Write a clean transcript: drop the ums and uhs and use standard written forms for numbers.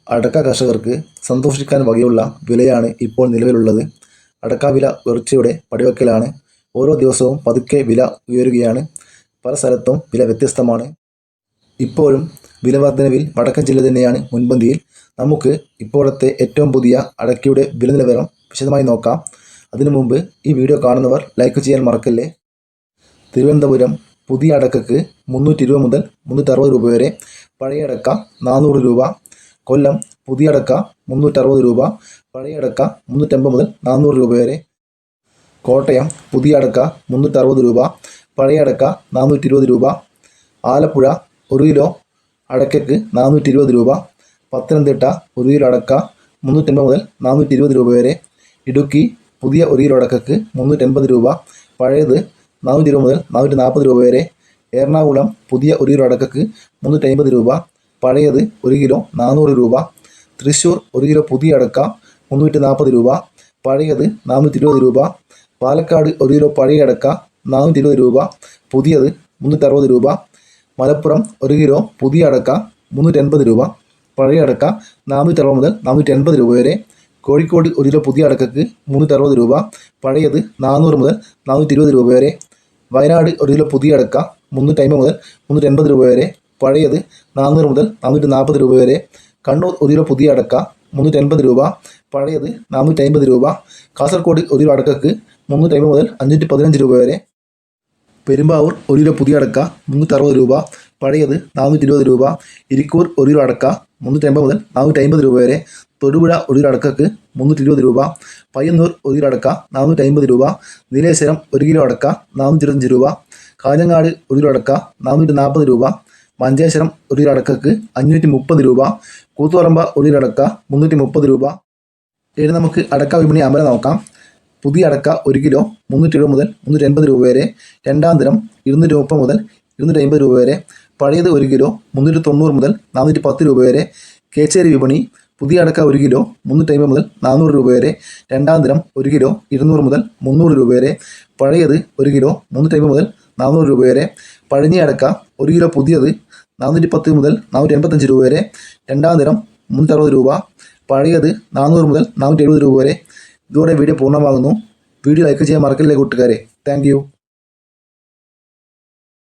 അടക്ക കർഷകർക്ക് സന്തോഷിക്കാൻ വകയുള്ള വിലയാണ് ഇപ്പോൾ നിലവിലുള്ളത്. അടക്ക വില ഉയർച്ചയുടെ പടിവാതിൽക്കലാണ്. ഓരോ ദിവസവും പതുക്കെ വില ഉയരുകയാണ്. പല സ്ഥലത്തും വില വ്യത്യസ്തമാണ്. ഇപ്പോഴും വില വർധനവിൽ വടക്കൻ ജില്ല തന്നെയാണ് മുൻപന്തിയിൽ. നമുക്ക് ഇപ്പോഴത്തെ ഏറ്റവും പുതിയ അടക്കയുടെ വില നിലവാരം വിശദമായി നോക്കാം. അതിനു മുമ്പ് ഈ വീഡിയോ കാണുന്നവർ ലൈക്ക് ചെയ്യാൻ മറക്കല്ലേ. തിരുവനന്തപുരം പുതിയ അടക്കക്ക് 320 മുതൽ 360 രൂപ വരെ, പഴയ അടക്ക 400 രൂപ. കൊല്ലം പുതിയ അടക്ക 360 രൂപ, പഴയ അടക്ക 350 മുതൽ 400 രൂപ വരെ. കോട്ടയം പുതിയ അടക്ക 360 രൂപ, പഴയ അടക്ക 420 രൂപ. ആലപ്പുഴ 1 കിലോ അടക്കയ്ക്ക് 420 രൂപ. പത്തനംതിട്ട 1 കിലോ അടക്ക 350 മുതൽ 420 രൂപ വരെ. ഇടുക്കി പുതിയ 1 കിലോ അടക്കയ്ക്ക് 380 രൂപ, പഴയത് 420 മുതൽ 440 രൂപ വരെ. എറണാകുളം പുതിയ 1 കിലോ അടക്കയ്ക്ക് 350 രൂപ, പഴയത് 1 കിലോ 400 രൂപ. തൃശ്ശൂർ 1 കിലോ പുതിയ അടക്ക 340 രൂപ, പഴയത് 420 രൂപ. പാലക്കാട് 1 കിലോ പഴയ അടക്ക 420 രൂപ, പുതിയത് 360 രൂപ. മലപ്പുറം 1 കിലോ പുതിയ അടക്ക 380 രൂപ, പഴയ അടക്ക 460 മുതൽ 480 രൂപ വരെ. കോഴിക്കോട് 1 കിലോ പുതിയ അടക്കയ്ക്ക് 360 രൂപ, പഴയത് 400 മുതൽ 420 രൂപ വരെ. വയനാട് 1 കിലോ പുതിയ അടക്ക 350 മുതൽ 380 രൂപ വരെ, പഴയത് 400 മുതൽ 440 രൂപ വരെ. കണ്ണൂർ 1 കിലോ പുതിയ അടക്ക 380 രൂപ, പഴയത് 450 രൂപ. കാസർഗോഡ് 1 കിലോ അടക്കയ്ക്ക് 350 മുതൽ 515 രൂപ വരെ. പെരുമ്പാവൂർ 1 കിലോ പുതിയ അടക്ക 360 രൂപ, പഴയത് 420 രൂപ. ഇരിക്കൂർ 1 കിലോ അടക്ക 380 മുതൽ 450 രൂപ വരെ. തൊടുപുഴ 1 കിലോ അടക്കയ്ക്ക് 320 രൂപ, പയ്യന്നൂർ 1 കിലോ അടക്ക 450 രൂപ. നീലേശ്വരം 1 കിലോ അടക്ക 425 രൂപ. കാഞ്ഞങ്ങാട് 1 കിലോ അടക്ക 440 രൂപ. മഞ്ചേശ്വരം 1 കിലോ അടക്കയ്ക്ക് 530 രൂപ. കൂത്തുപറമ്പ 1 കിലോ അടക്ക 330 രൂപ. ഇനി നമുക്ക് അടക്ക വിപണി അമല നോക്കാം. പുതിയ അടക്ക 1 കിലോ 370 മുതൽ 380 രൂപ വരെ. രണ്ടാം തരം 230 മുതൽ 250 രൂപ വരെ. പഴയത് 1 കിലോ 390 മുതൽ 410 രൂപ വരെ. കേച്ചേരി വിപണി പുതിയ അടക്ക 1 കിലോ 350 മുതൽ 400 രൂപ വരെ. രണ്ടാം തരം 1 കിലോ 200 മുതൽ 300 രൂപ വരെ. പഴയത് 1 കിലോ 350 മുതൽ 400 രൂപ വരെ. പഴഞ്ഞി അടക്ക 1 കിലോ പുതിയത് 410 മുതൽ 485 രൂപ വരെ. രണ്ടാം തരം 360 രൂപ, പഴയത് 400 മുതൽ 470 രൂപ വരെ. ഇതോടെ വീഡിയോ പൂർണ്ണമാകുന്നു. വീഡിയോ ലൈക്ക് ചെയ്യാൻ മറക്കല്ലേ കൂട്ടുകാരെ. Thank you.